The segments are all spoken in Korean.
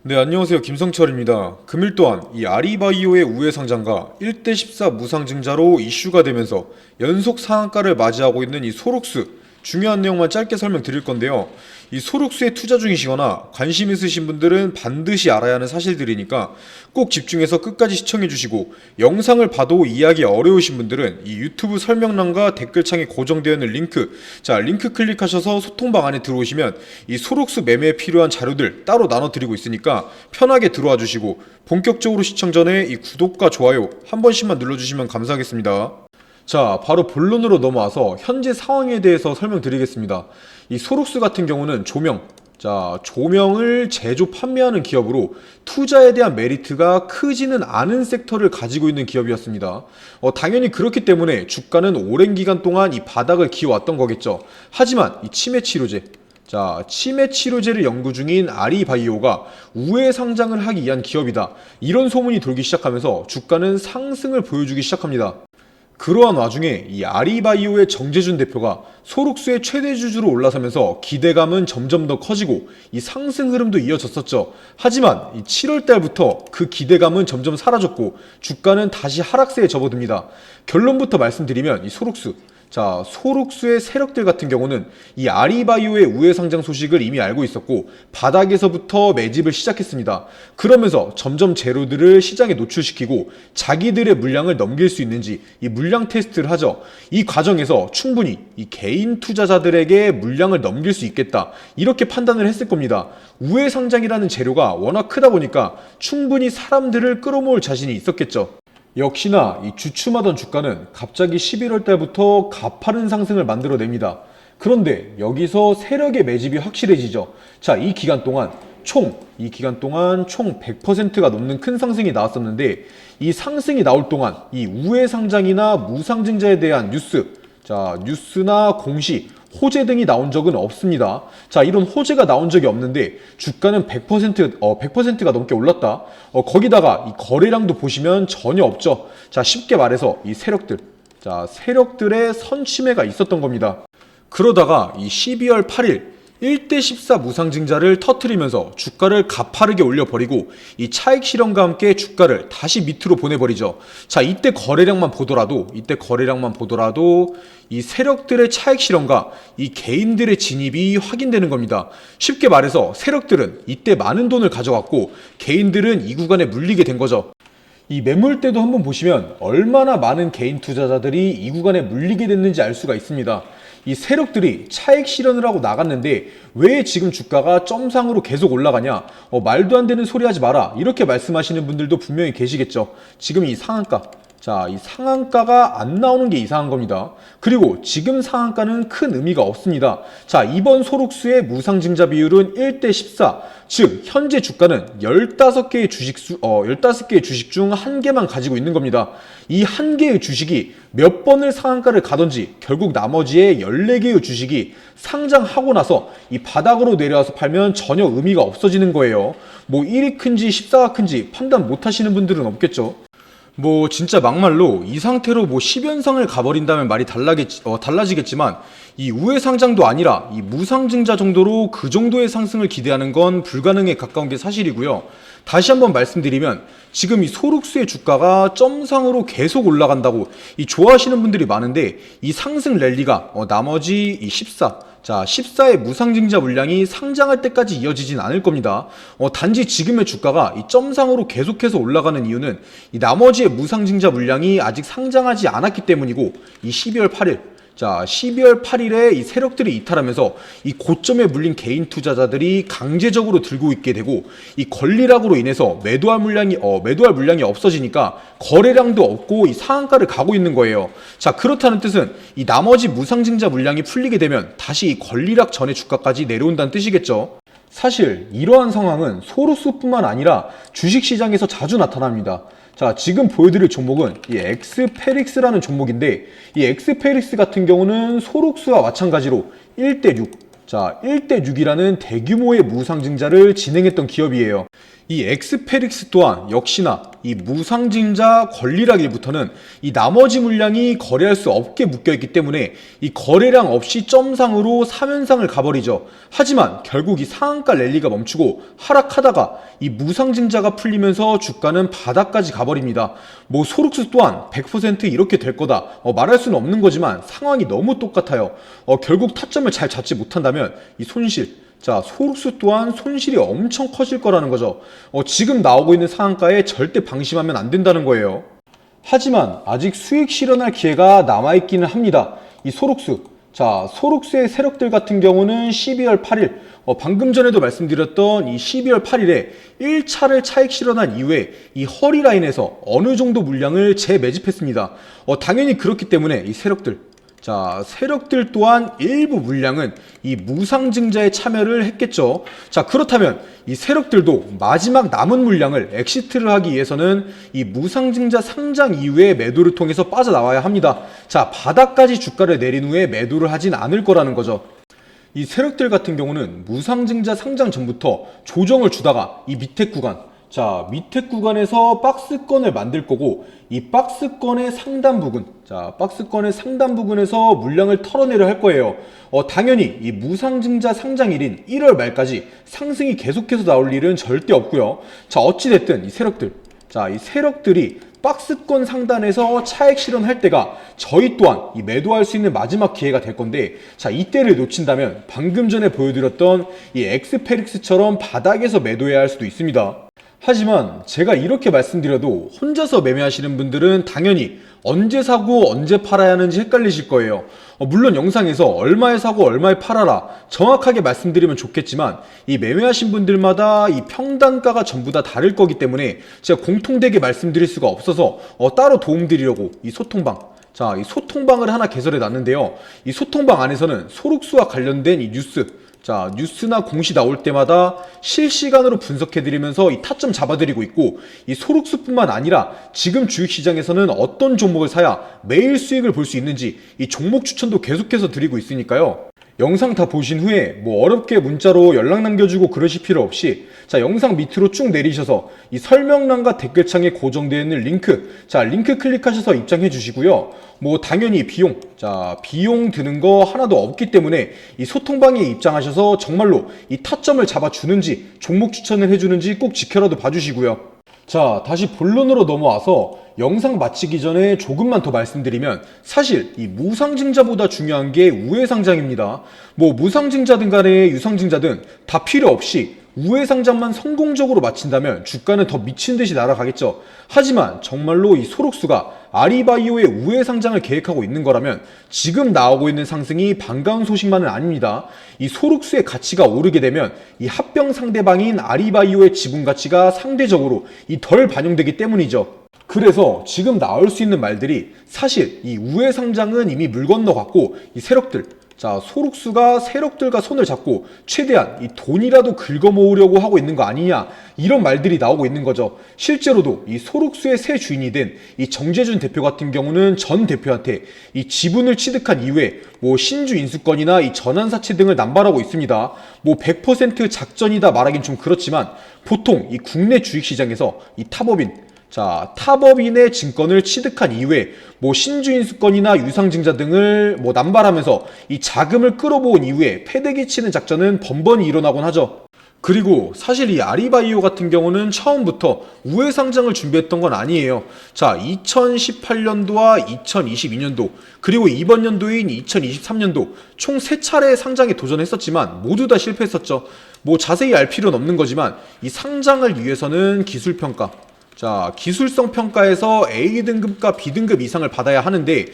네, 안녕하세요. 김성철입니다. 금일 또한 이 아리바이오의 우회 상장과 1대14 무상증자로 이슈가 되면서 연속 상한가를 맞이하고 있는 이 소록스, 중요한 내용만 짧게 설명드릴 건데요. 이 소록스에 투자 중이시거나 관심 있으신 분들은 반드시 알아야 하는 사실들이니까 꼭 집중해서 끝까지 시청해 주시고, 영상을 봐도 이해하기 어려우신 분들은 이 유튜브 설명란과 댓글창에 고정되어 있는 링크 클릭하셔서 소통방 안에 들어오시면 이 소록스 매매에 필요한 자료들 따로 나눠 드리고 있으니까 편하게 들어와 주시고, 본격적으로 시청 전에 이 구독과 좋아요 한 번씩만 눌러주시면 감사하겠습니다. 자, 바로 본론으로 넘어와서 현재 상황에 대해서 설명드리겠습니다. 이 소록스 같은 경우는 조명을 제조 판매하는 기업으로 투자에 대한 메리트가 크지는 않은 섹터를 가지고 있는 기업이었습니다. 당연히 그렇기 때문에 주가는 오랜 기간 동안 이 바닥을 기어왔던 거겠죠. 하지만 이 치매 치료제를 연구 중인 아리바이오가 우회 상장을 하기 위한 기업이다, 이런 소문이 돌기 시작하면서 주가는 상승을 보여주기 시작합니다. 그러한 와중에 이 아리바이오의 정재준 대표가 소록스의 최대 주주로 올라서면서 기대감은 점점 더 커지고 이 상승 흐름도 이어졌었죠. 하지만 이 7월 달부터 그 기대감은 점점 사라졌고 주가는 다시 하락세에 접어듭니다. 결론부터 말씀드리면 이 소록스의 세력들 같은 경우는 이 아리바이오의 우회 상장 소식을 이미 알고 있었고 바닥에서부터 매집을 시작했습니다. 그러면서 점점 재료들을 시장에 노출시키고 자기들의 물량을 넘길 수 있는지 이 물량 테스트를 하죠. 이 과정에서 충분히 이 개인 투자자들에게 물량을 넘길 수 있겠다, 이렇게 판단을 했을 겁니다. 우회 상장이라는 재료가 워낙 크다 보니까 충분히 사람들을 끌어모을 자신이 있었겠죠. 역시나 이 주춤하던 주가는 갑자기 11월 달부터 가파른 상승을 만들어냅니다. 그런데 여기서 세력의 매집이 확실해지죠. 자, 이 기간 동안 총 100%가 넘는 큰 상승이 나왔었는데, 이 상승이 나올 동안 이 우회 상장이나 무상증자에 대한 뉴스나 공시, 호재 등이 나온 적은 없습니다. 자, 이런 호재가 나온 적이 없는데 주가는 100%가 넘게 올랐다. 거기다가 이 거래량도 보시면 전혀 없죠. 자, 쉽게 말해서 이 세력들의 선취매가 있었던 겁니다. 그러다가 이 12월 8일 1대14 무상증자를 터트리면서 주가를 가파르게 올려버리고 이 차익 실현과 함께 주가를 다시 밑으로 보내버리죠. 자, 이때 거래량만 보더라도 이 세력들의 차익 실현과 이 개인들의 진입이 확인되는 겁니다. 쉽게 말해서 세력들은 이때 많은 돈을 가져갔고 개인들은 이 구간에 물리게 된 거죠. 이 매물대도 한번 보시면 얼마나 많은 개인 투자자들이 이 구간에 물리게 됐는지 알 수가 있습니다. 이 세력들이 차익 실현을 하고 나갔는데 왜 지금 주가가 점상으로 계속 올라가냐, 말도 안 되는 소리 하지 마라, 이렇게 말씀하시는 분들도 분명히 계시겠죠. 지금 이 상한가가 안 나오는 게 이상한 겁니다. 그리고 지금 상한가는 큰 의미가 없습니다. 자, 이번 소록스의 무상증자 비율은 1대14, 즉 현재 주가는 15개의 주식 중 한 개만 가지고 있는 겁니다. 이 한 개의 주식이 몇 번을 상한가를 가든지 결국 나머지의 14개의 주식이 상장하고 나서 이 바닥으로 내려와서 팔면 전혀 의미가 없어지는 거예요. 뭐 1이 큰지 14가 큰지 판단 못 하시는 분들은 없겠죠. 뭐 진짜 막말로 이 상태로 뭐 10연상을 가버린다면 말이 달라지겠지만 이 우회 상장도 아니라 이 무상증자 정도로 그 정도의 상승을 기대하는 건 불가능에 가까운 게 사실이고요. 다시 한번 말씀드리면 지금 이 소록스의 주가가 점상으로 계속 올라간다고 이 좋아하시는 분들이 많은데, 이 상승 랠리가 나머지 이 14의 무상증자 물량이 상장할 때까지 이어지진 않을 겁니다. 단지 지금의 주가가 이 점상으로 계속해서 올라가는 이유는 이 나머지의 무상증자 물량이 아직 상장하지 않았기 때문이고, 이 12월 8일에 이 세력들이 이탈하면서 이 고점에 물린 개인 투자자들이 강제적으로 들고 있게 되고, 이 권리락으로 인해서 매도할 물량이 없어지니까 거래량도 없고 이 상한가를 가고 있는 거예요. 자, 그렇다는 뜻은 이 나머지 무상증자 물량이 풀리게 되면 다시 이 권리락 전의 주가까지 내려온다는 뜻이겠죠. 사실 이러한 상황은 소록스뿐만 아니라 주식시장에서 자주 나타납니다. 자, 지금 보여드릴 종목은 이 엑스페릭스라는 종목인데, 이 엑스페릭스 같은 경우는 소록스와 마찬가지로 1대6이라는 대규모의 무상증자를 진행했던 기업이에요. 이 엑스페릭스 또한 역시나 이 무상증자 권리락일부터는 이 나머지 물량이 거래할 수 없게 묶여있기 때문에 이 거래량 없이 점상으로 3연상을 가버리죠. 하지만 결국 이 상한가 랠리가 멈추고 하락하다가 이 무상증자가 풀리면서 주가는 바닥까지 가버립니다. 뭐 소룩스 또한 100% 이렇게 될 거다 말할 수는 없는 거지만 상황이 너무 똑같아요. 결국 타점을 잘 잡지 못한다면 이 손실, 자, 소룩스 또한 손실이 엄청 커질 거라는 거죠. 지금 나오고 있는 상한가에 절대 방심하면 안 된다는 거예요. 하지만 아직 수익 실현할 기회가 남아있기는 합니다. 이 소룩스, 자, 소룩스의 세력들 같은 경우는 12월 8일, 방금 전에도 말씀드렸던 이 12월 8일에 1차를 차익 실현한 이후에 이 허리라인에서 어느 정도 물량을 재매집했습니다. 당연히 그렇기 때문에 이 세력들, 자, 세력들 또한 일부 물량은 이 무상증자에 참여를 했겠죠. 자, 그렇다면 이 세력들도 마지막 남은 물량을 엑시트를 하기 위해서는 이 무상증자 상장 이후에 매도를 통해서 빠져나와야 합니다. 자, 바닥까지 주가를 내린 후에 매도를 하진 않을 거라는 거죠. 이 세력들 같은 경우는 무상증자 상장 전부터 조정을 주다가 이 밑에 구간, 자, 밑에 구간에서 박스권을 만들 거고 이 박스권의 상단 부분, 자, 박스권의 상단 부분에서 물량을 털어내려 할 거예요. 당연히 이 무상증자 상장일인 1월 말까지 상승이 계속해서 나올 일은 절대 없고요. 자, 어찌됐든 이 세력들, 자, 이 세력들이 박스권 상단에서 차익 실현할 때가 저희 또한 이 매도할 수 있는 마지막 기회가 될 건데, 자, 이때를 놓친다면 방금 전에 보여드렸던 이 엑스페릭스처럼 바닥에서 매도해야 할 수도 있습니다. 하지만 제가 이렇게 말씀드려도 혼자서 매매하시는 분들은 당연히 언제 사고 언제 팔아야 하는지 헷갈리실 거예요. 물론 영상에서 얼마에 사고 얼마에 팔아라 정확하게 말씀드리면 좋겠지만 이 매매하신 분들마다 이 평단가가 전부 다 다를 거기 때문에 제가 공통되게 말씀드릴 수가 없어서 따로 도움드리려고 이 소통방, 자, 이 소통방을 하나 개설해 놨는데요. 이 소통방 안에서는 소룩스와 관련된 이 뉴스, 자, 뉴스나 공시 나올 때마다 실시간으로 분석해드리면서 이 타점 잡아드리고 있고, 이 소룩스뿐만 아니라 지금 주식시장에서는 어떤 종목을 사야 매일 수익을 볼 수 있는지 이 종목 추천도 계속해서 드리고 있으니까요. 영상 다 보신 후에 뭐 어렵게 문자로 연락 남겨주고 그러실 필요 없이, 자, 영상 밑으로 쭉 내리셔서 이 설명란과 댓글창에 고정되어 있는 링크, 자, 링크 클릭하셔서 입장해 주시고요. 뭐 당연히 비용, 자, 비용 드는 거 하나도 없기 때문에 이 소통방에 입장하셔서 정말로 이 타점을 잡아주는지 종목 추천을 해주는지 꼭 지켜라도 봐주시고요. 자, 다시 본론으로 넘어와서 영상 마치기 전에 조금만 더 말씀드리면, 사실 이 무상증자보다 중요한 게 우회상장입니다. 뭐 무상증자든 간에 유상증자든 다 필요 없이 우회상장만 성공적으로 마친다면 주가는 더 미친듯이 날아가겠죠. 하지만 정말로 이 소록수가 아리바이오의 우회상장을 계획하고 있는 거라면 지금 나오고 있는 상승이 반가운 소식만은 아닙니다. 이 소록수의 가치가 오르게 되면 이 합병 상대방인 아리바이오의 지분 가치가 상대적으로 덜 반영되기 때문이죠. 그래서 지금 나올 수 있는 말들이 사실 이 우회상장은 이미 물 건너갔고 이 세력들, 자, 소룩수가 세력들과 손을 잡고 최대한 이 돈이라도 긁어 모으려고 하고 있는 거 아니냐, 이런 말들이 나오고 있는 거죠. 실제로도 이 소룩수의 새 주인이 된 이 정재준 대표 같은 경우는 전 대표한테 이 지분을 취득한 이후에 뭐 신주 인수권이나 이 전환사채 등을 남발하고 있습니다. 뭐 100% 작전이다 말하긴 좀 그렇지만 보통 이 국내 주식시장에서 이 탑업인, 자, 탑업인의 증권을 취득한 이후에 뭐 신주인수권이나 유상증자 등을 뭐 남발하면서 이 자금을 끌어모은 이후에 패대기 치는 작전은 번번이 일어나곤 하죠. 그리고 사실 이 아리바이오 같은 경우는 처음부터 우회상장을 준비했던 건 아니에요. 자, 2018년도와 2022년도 그리고 이번 연도인 2023년도 총 3차례 상장에 도전했었지만 모두 다 실패했었죠. 뭐 자세히 알 필요는 없는 거지만 이 상장을 위해서는 기술평가, 자, 기술성 평가에서 A등급과 B등급 이상을 받아야 하는데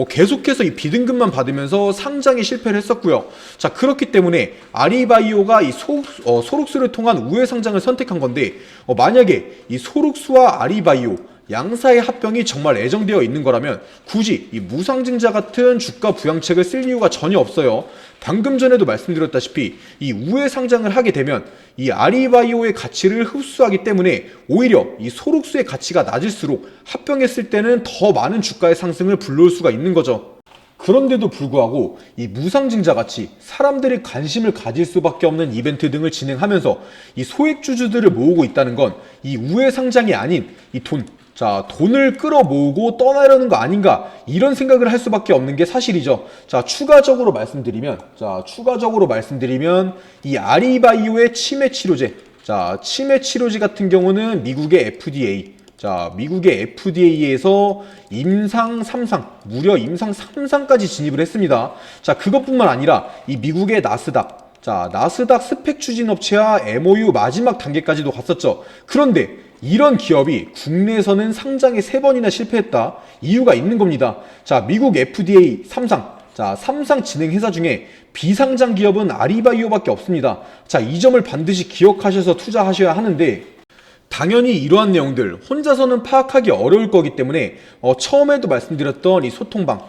계속해서 이 B등급만 받으면서 상장에 실패를 했었고요. 자, 그렇기 때문에 아리바이오가 이 소룩수를 통한 우회상장을 선택한 건데 만약에 이 소룩수와 아리바이오 양사의 합병이 정말 예정되어 있는 거라면 굳이 이 무상증자 같은 주가 부양책을 쓸 이유가 전혀 없어요. 방금 전에도 말씀드렸다시피 이 우회상장을 하게 되면 이 아리바이오의 가치를 흡수하기 때문에 오히려 이 소룩수의 가치가 낮을수록 합병했을 때는 더 많은 주가의 상승을 불러올 수가 있는 거죠. 그런데도 불구하고 이 무상증자 같이 사람들이 관심을 가질 수밖에 없는 이벤트 등을 진행하면서 이 소액주주들을 모으고 있다는 건 이 우회상장이 아닌 이 돈을 끌어모으고 떠나려는 거 아닌가, 이런 생각을 할 수밖에 없는 게 사실이죠. 추가적으로 말씀드리면 이 아리바이오의 치매 치료제, 치매 치료제 같은 경우는 미국의 FDA에서 임상 3상, 무려 임상 3상까지 진입을 했습니다. 그것뿐만 아니라 이 미국의 나스닥 스펙 추진 업체와 MOU 마지막 단계까지도 갔었죠. 그런데 이런 기업이 국내에서는 상장에 3번이나 실패했다. 이유가 있는 겁니다. 미국 FDA 3상 진행 회사 중에 비상장 기업은 아리바이오밖에 없습니다. 이 점을 반드시 기억하셔서 투자하셔야 하는데, 당연히 이러한 내용들 혼자서는 파악하기 어려울 거기 때문에 처음에도 말씀드렸던 이 소통방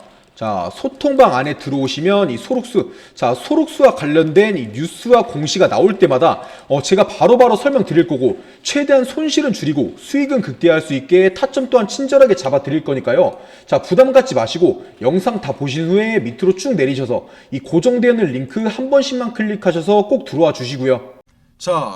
안에 들어오시면 이 소록스와 관련된 이 뉴스와 공시가 나올 때마다 제가 바로바로 설명드릴 거고, 최대한 손실은 줄이고 수익은 극대화할 수 있게 타점 또한 친절하게 잡아 드릴 거니까요. 부담 갖지 마시고 영상 다 보신 후에 밑으로 쭉 내리셔서 이 고정되어 있는 링크 한 번씩만 클릭하셔서 꼭 들어와 주시고요.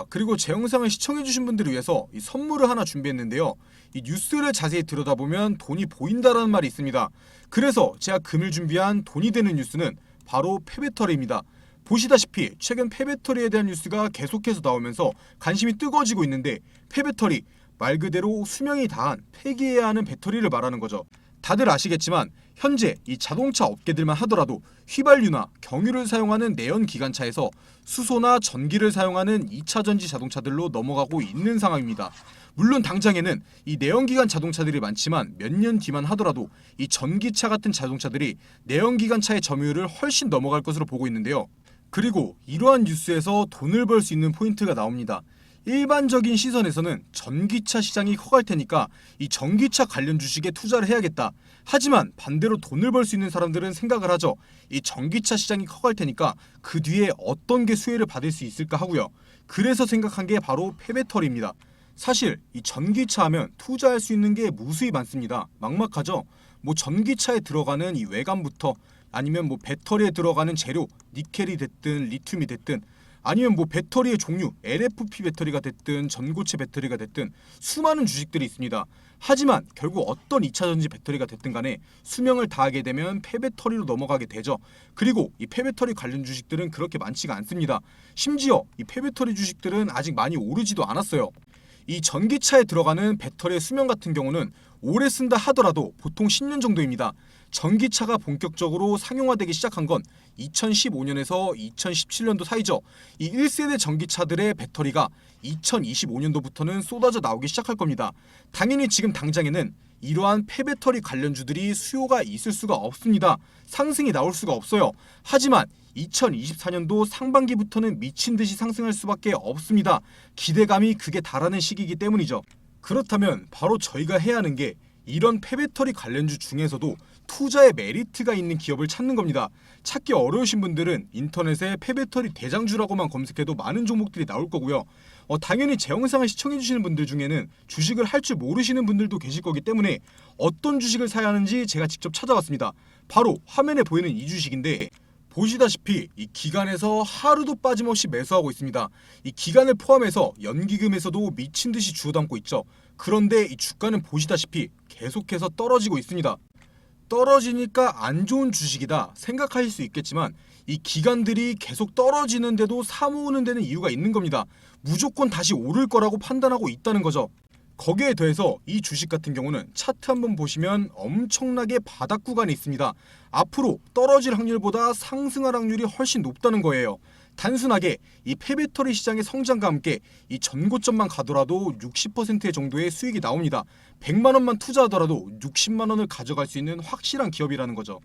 그리고 제 영상을 시청해주신 분들을 위해서 이 선물을 하나 준비했는데요. 이 뉴스를 자세히 들여다보면 돈이 보인다라는 말이 있습니다. 그래서 제가 금일 준비한 돈이 되는 뉴스는 바로 폐배터리입니다. 보시다시피 최근 폐배터리에 대한 뉴스가 계속해서 나오면서 관심이 뜨거워지고 있는데, 폐배터리, 말 그대로 수명이 다한 폐기해야 하는 배터리를 말하는 거죠. 다들 아시겠지만 현재 이 자동차 업계들만 하더라도 휘발유나 경유를 사용하는 내연기관차에서 수소나 전기를 사용하는 2차전지 자동차들로 넘어가고 있는 상황입니다. 물론 당장에는 이 내연기관 자동차들이 많지만 몇 년 뒤만 하더라도 이 전기차 같은 자동차들이 내연기관차의 점유율을 훨씬 넘어갈 것으로 보고 있는데요. 그리고 이러한 뉴스에서 돈을 벌 수 있는 포인트가 나옵니다. 일반적인 시선에서는 전기차 시장이 커갈 테니까 이 전기차 관련 주식에 투자를 해야겠다. 하지만 반대로 돈을 벌 수 있는 사람들은 생각을 하죠. 이 전기차 시장이 커갈 테니까 그 뒤에 어떤 게 수혜를 받을 수 있을까 하고요. 그래서 생각한 게 바로 폐배터리입니다. 사실 이 전기차 하면 투자할 수 있는 게 무수히 많습니다. 막막하죠. 전기차에 들어가는 이 외관부터, 아니면 배터리에 들어가는 재료, 니켈이 됐든 리튬이 됐든, 아니면 배터리의 종류, LFP 배터리가 됐든 전고체 배터리가 됐든 수많은 주식들이 있습니다. 하지만 결국 어떤 2차전지 배터리가 됐든 간에 수명을 다하게 되면 폐배터리로 넘어가게 되죠. 그리고 이 폐배터리 관련 주식들은 그렇게 많지가 않습니다. 심지어 이 폐배터리 주식들은 아직 많이 오르지도 않았어요. 이 전기차에 들어가는 배터리의 수명 같은 경우는 오래 쓴다 하더라도 보통 10년 정도입니다. 전기차가 본격적으로 상용화되기 시작한 건 2015년에서 2017년도 사이죠. 이 1세대 전기차들의 배터리가 2025년도부터는 쏟아져 나오기 시작할 겁니다. 당연히 지금 당장에는 이러한 폐배터리 관련주들이 수요가 있을 수가 없습니다. 상승이 나올 수가 없어요. 하지만 2024년도 상반기부터는 미친 듯이 상승할 수밖에 없습니다. 기대감이 극에 달하는 시기이기 때문이죠. 그렇다면 바로 저희가 해야 하는 게 이런 폐배터리 관련주 중에서도 투자의 메리트가 있는 기업을 찾는 겁니다. 찾기 어려우신 분들은 인터넷에 폐배터리 대장주라고만 검색해도 많은 종목들이 나올 거고요. 당연히 제 영상을 시청해주시는 분들 중에는 주식을 할 줄 모르시는 분들도 계실 거기 때문에 어떤 주식을 사야 하는지 제가 직접 찾아봤습니다. 바로 화면에 보이는 이 주식인데, 보시다시피 이 기간에서 하루도 빠짐없이 매수하고 있습니다. 이 기간을 포함해서 연기금에서도 미친 듯이 주워 담고 있죠. 그런데 이 주가는 보시다시피 계속해서 떨어지고 있습니다. 떨어지니까 안 좋은 주식이다 생각하실 수 있겠지만, 이 기관들이 계속 떨어지는데도 사모으는 데는 이유가 있는 겁니다. 무조건 다시 오를 거라고 판단하고 있다는 거죠. 거기에 더해서 이 주식 같은 경우는 차트 한번 보시면 엄청나게 바닥 구간이 있습니다. 앞으로 떨어질 확률보다 상승할 확률이 훨씬 높다는 거예요. 단순하게 이 폐배터리 시장의 성장과 함께 이 전고점만 가더라도 60% 정도의 수익이 나옵니다. 100만 원만 투자하더라도 60만 원을 가져갈 수 있는 확실한 기업이라는 거죠.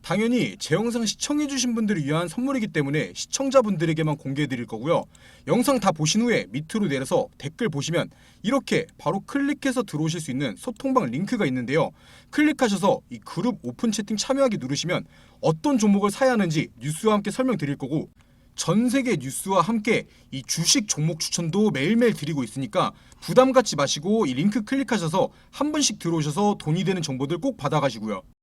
당연히 제 영상 시청해주신 분들을 위한 선물이기 때문에 시청자분들에게만 공개해드릴 거고요. 영상 다 보신 후에 밑으로 내려서 댓글 보시면 이렇게 바로 클릭해서 들어오실 수 있는 소통방 링크가 있는데요. 클릭하셔서 이 그룹 오픈 채팅 참여하기 누르시면 어떤 종목을 사야 하는지 뉴스와 함께 설명드릴 거고, 전 세계 뉴스와 함께 이 주식 종목 추천도 매일매일 드리고 있으니까 부담 갖지 마시고 이 링크 클릭하셔서 한 번씩 들어오셔서 돈이 되는 정보들 꼭 받아가시고요.